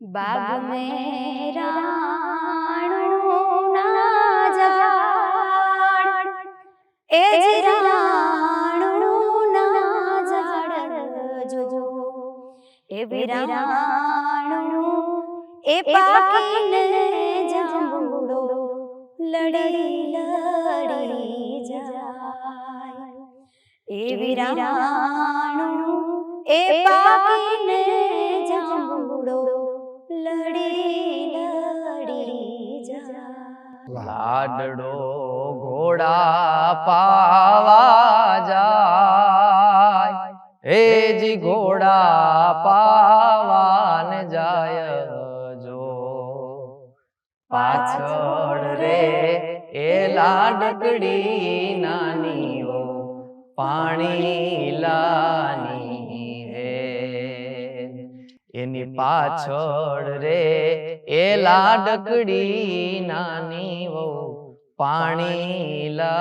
बाग में राणो ना जाड़ एज राणो ना जाड़ जो ए वीराणो ए पाकीने जांबूडो लड़ी लड़ी जाय ए वीराणो ए पाकीने जांबूडो लड़ी लड़ी जाय लाडड़ो घोड़ा पावा जाय हे जी घोड़ा पावान जाय जो पाछड़ रे ए लाडकड़ी नानी ओ पाणी लानी है एनी पाछड़ रे ए लाडकड़ी नानी वो पाणी ला